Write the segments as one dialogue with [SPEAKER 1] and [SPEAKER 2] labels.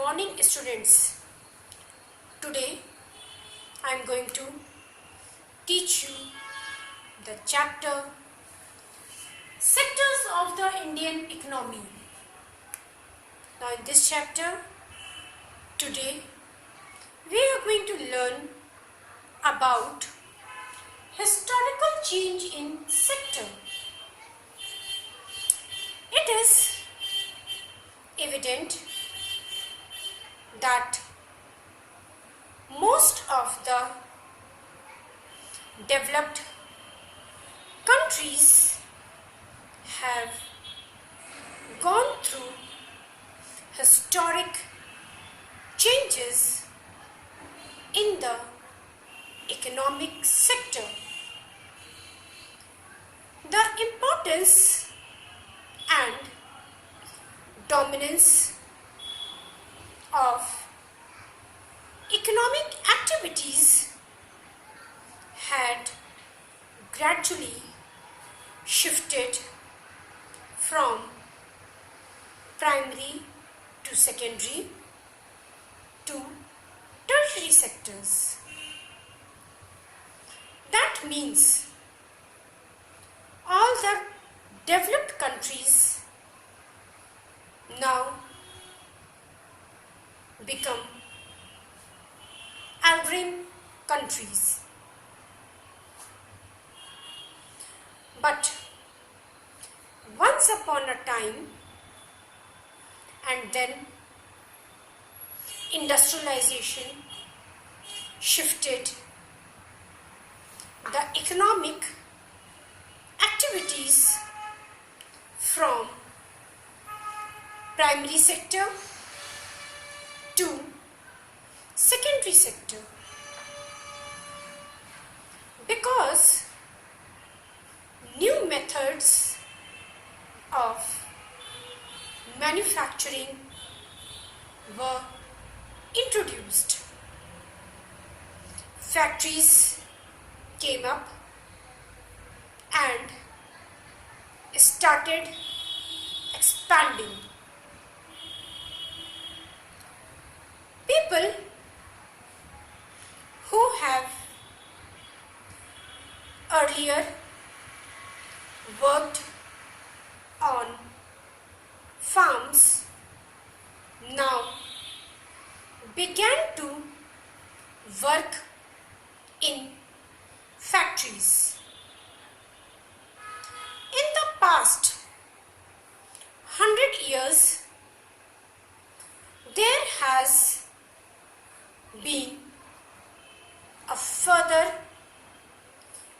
[SPEAKER 1] morning, students. Today I am going to teach you the chapter Sectors of the Indian Economy. Now in this chapter, today we are going to learn about historical change in sector. It is evident that most of the developed countries have gone through historic changes in the economic sector. The importance and dominance of economic activities had gradually shifted from primary to secondary to tertiary sectors. That means all the developed countries now become agrarian countries. But once upon a time, and then industrialization shifted the economic activities from primary sector to secondary sector, because new methods of manufacturing were introduced. Factories came up and started expanding. People who have earlier worked on farms now began to work in factories. In the past 100 years, there has been a further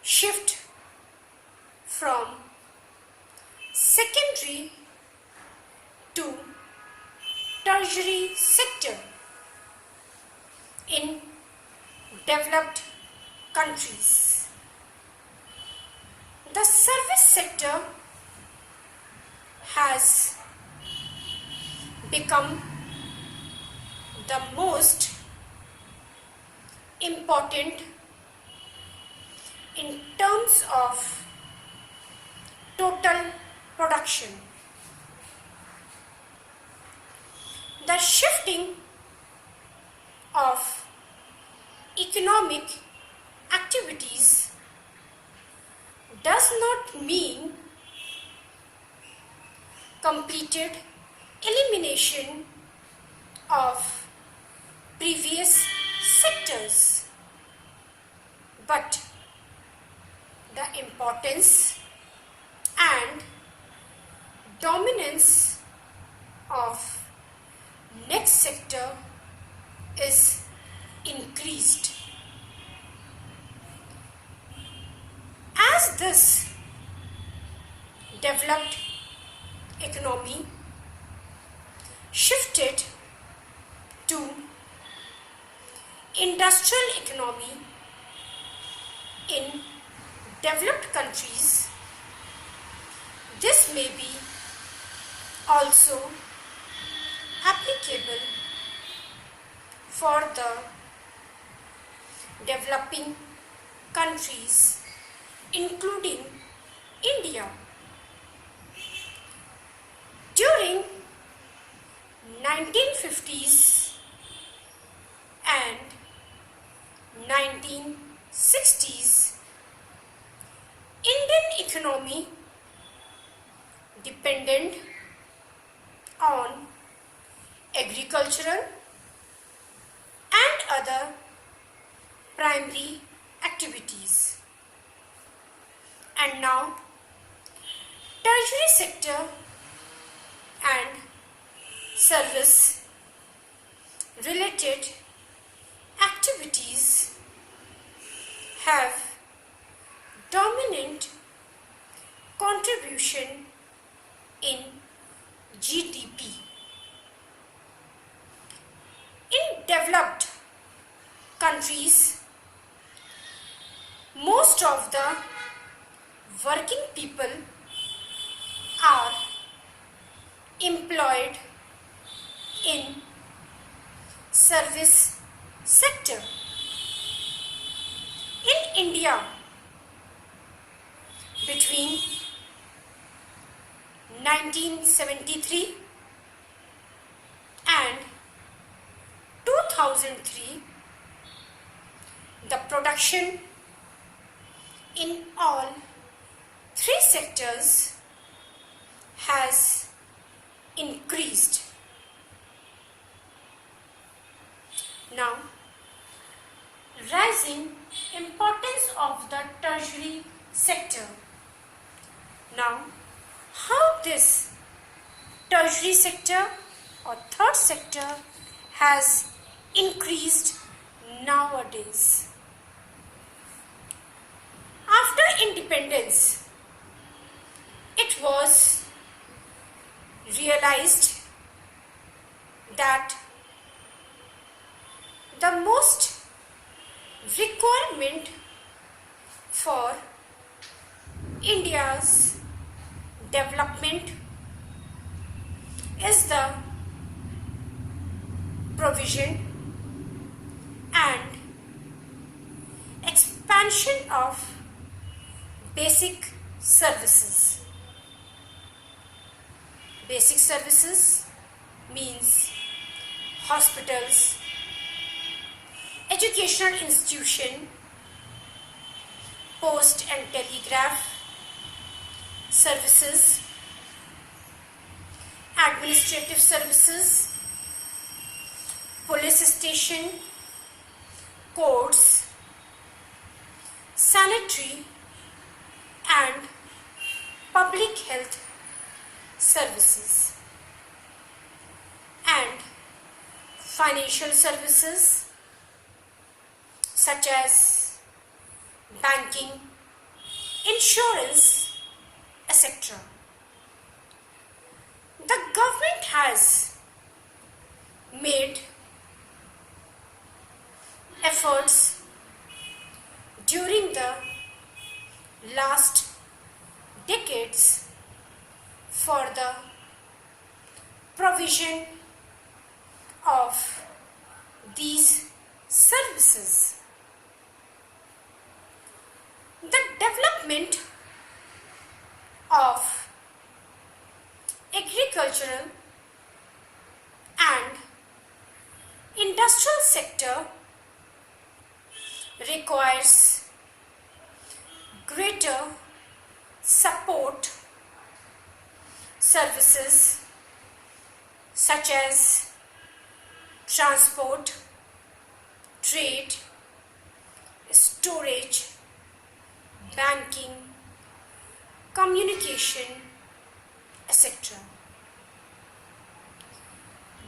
[SPEAKER 1] shift from secondary to tertiary sector in developed countries. The service sector has become the most important in terms of total production. The shifting of economic activities does not mean completed elimination of previous sectors, but the importance and dominance of next sector is increased. As this developed economy shifted to industrial economy in developed countries, this may be also applicable for the developing countries, including India. During 1950s and 1960s, Indian economy depended on agricultural and other primary activities. And now, tertiary sector and service related activities have dominant contribution in GDP. In developed countries, most of the working people are employed in service sector. In India, between 1973 and 2003, the production in all three sectors has increased. Now, rising importance of the tertiary sector. Now, how this tertiary sector or third sector has increased nowadays. After independence, it was realized that the most requirement for India's development is the provision and expansion of basic services. Basic services means hospitals, educational institution, post and telegraph services, administrative services, police station, courts, sanitary and public health services, and financial services such as banking, insurance, etc. The government has made efforts during the last decades for the provision of these services. The development of agricultural and industrial sector requires greater support services such as transport, trade, storage, banking, communication, etc.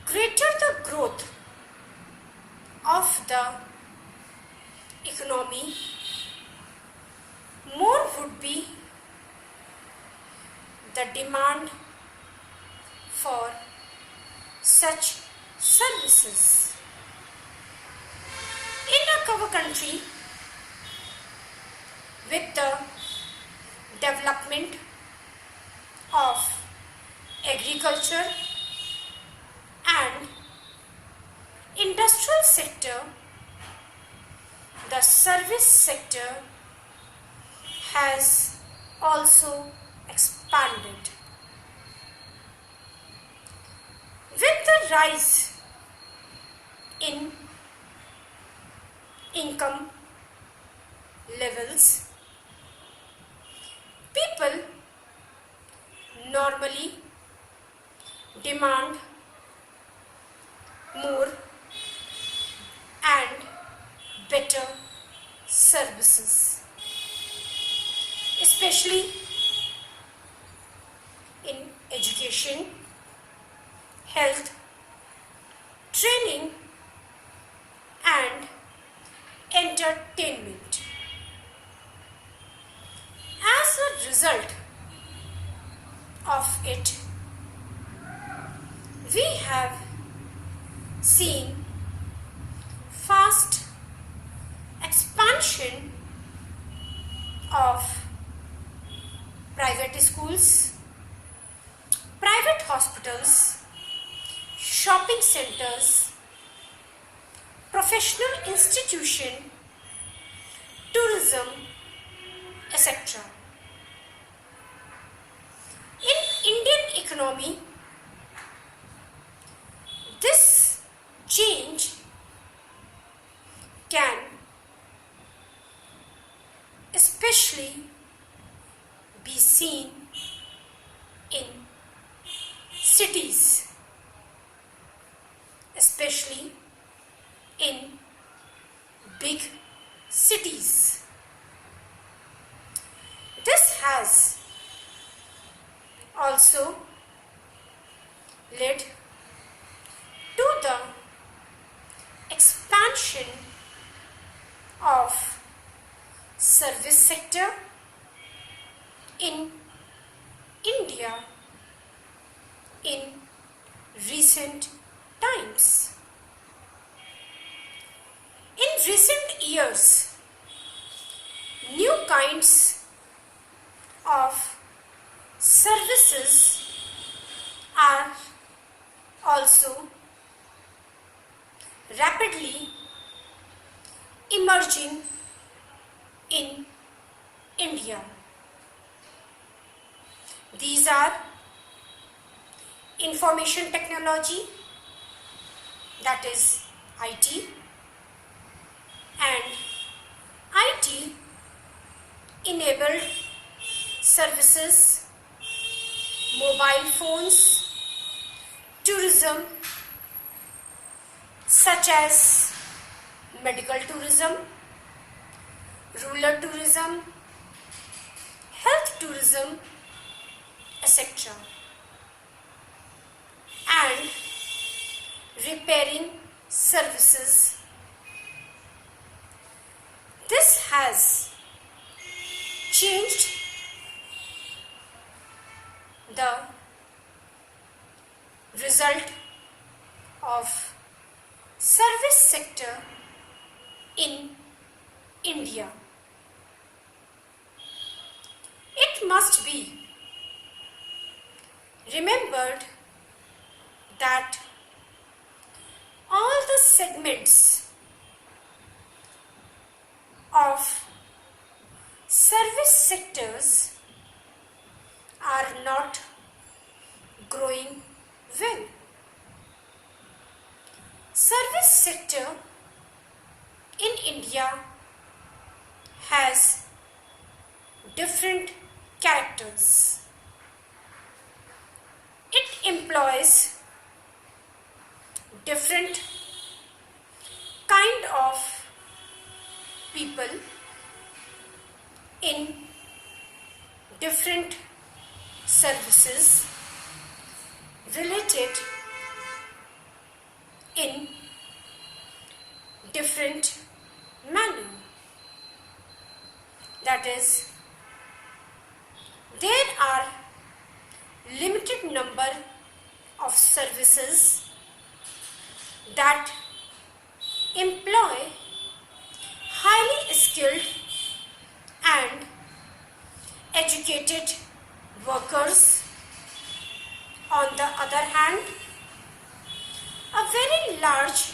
[SPEAKER 1] Greater the growth of the economy, more would be the demand for such services. In our country, with the development of agriculture and industrial sector, the service sector has also expanded. With the rise in income levels, people normally demand more and better services, especially in education, health, training and entertainment. As a result of it, we have seen fast expansion of private schools, private hospitals, shopping centers, professional institution, tourism, etc. In Indian economy, this change can especially be seen in cities, especially in big cities. This has also led to the expansion of service sector in India in recent times. In recent years, new kinds of services are also rapidly emerging in India. These are information technology, that is IT, and IT enabled services, mobile phones, tourism such as medical tourism, rural tourism, health tourism, etc. and repairing services. This has changed the result of service sector in India. It must be remembered that all the segments of service sectors are not growing well. Service sector in India has different characters. It employs different kind of people in different services related in different manner. That is, there are limited number of services that employ highly skilled and educated workers. On the other hand, a very large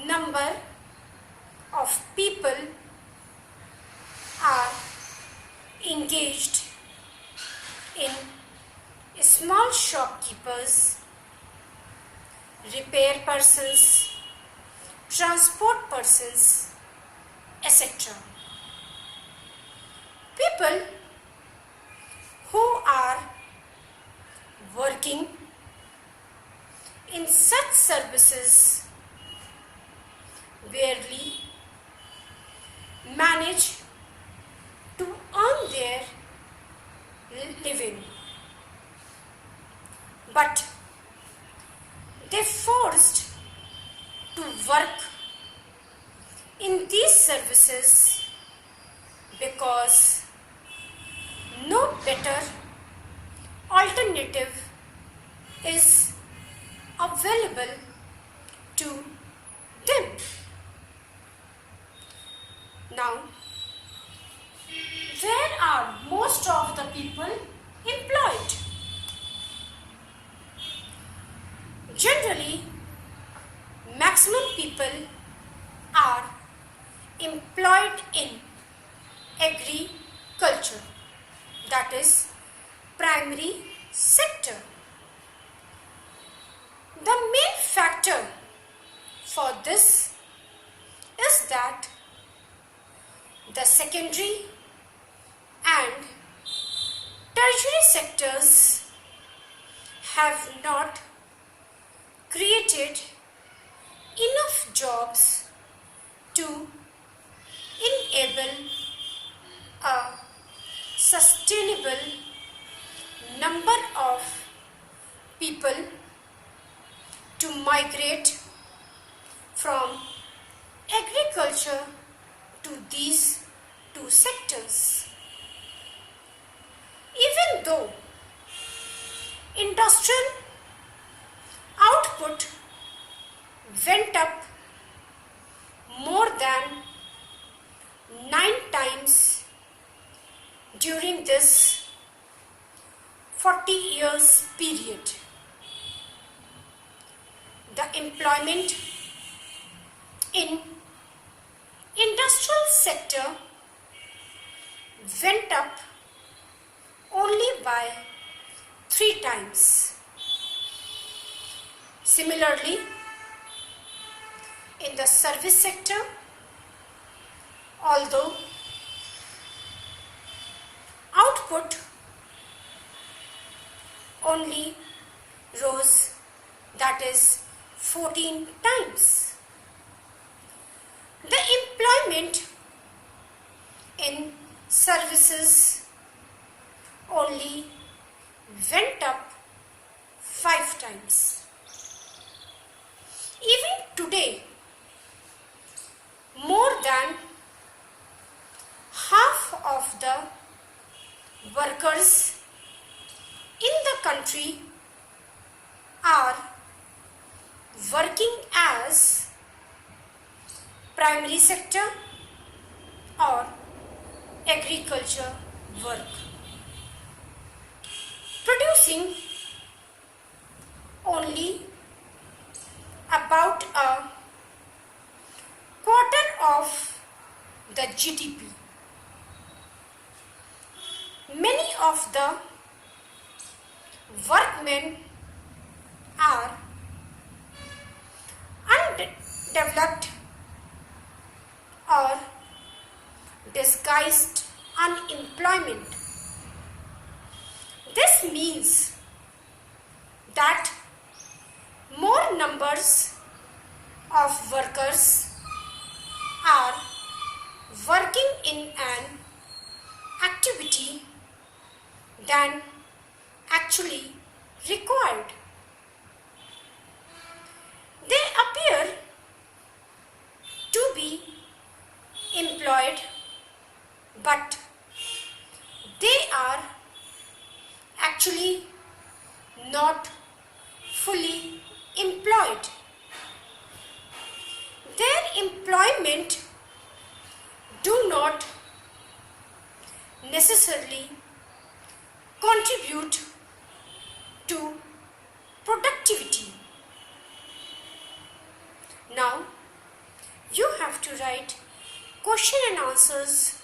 [SPEAKER 1] number of people are engaged in small shopkeepers repair persons, transport persons, etc. People who are working in such services barely manage to earn their living, but they forced to work in these services because no better alternative is available to them. Now, where are most of the people employed? Generally, maximum people are employed in agriculture, that is primary sector. The main factor for this is that the secondary and tertiary sectors have not created enough jobs to enable a sustainable number of people to migrate from agriculture to these two sectors. Even though industrial output went up more than 9 times during this 40 years period, the employment in industrial sector went up only by 3 times. Similarly, in the service sector, although output only rose, that is 14 times, the employment in services only went up 5 times. Even today, more than half of the workers in the country are working as primary sector or agriculture work, producing only about a quarter of the GDP. Many of the workmen are undeveloped or disguised unemployment. This means that more numbers of workers are working in an activity than actually required. They appear to be employed, but they are actually not fully employed. Their employment do not necessarily contribute to productivity. Now, you have to write question and answers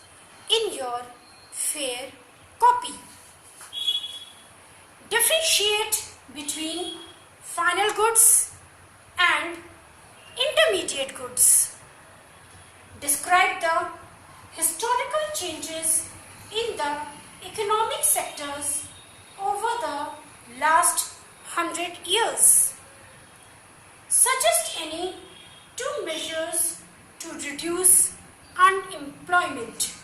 [SPEAKER 1] in your fair copy. Differentiate between final goods intermediate goods. Describe the historical changes in the economic sectors over the last 100 years. Suggest any two measures to reduce unemployment.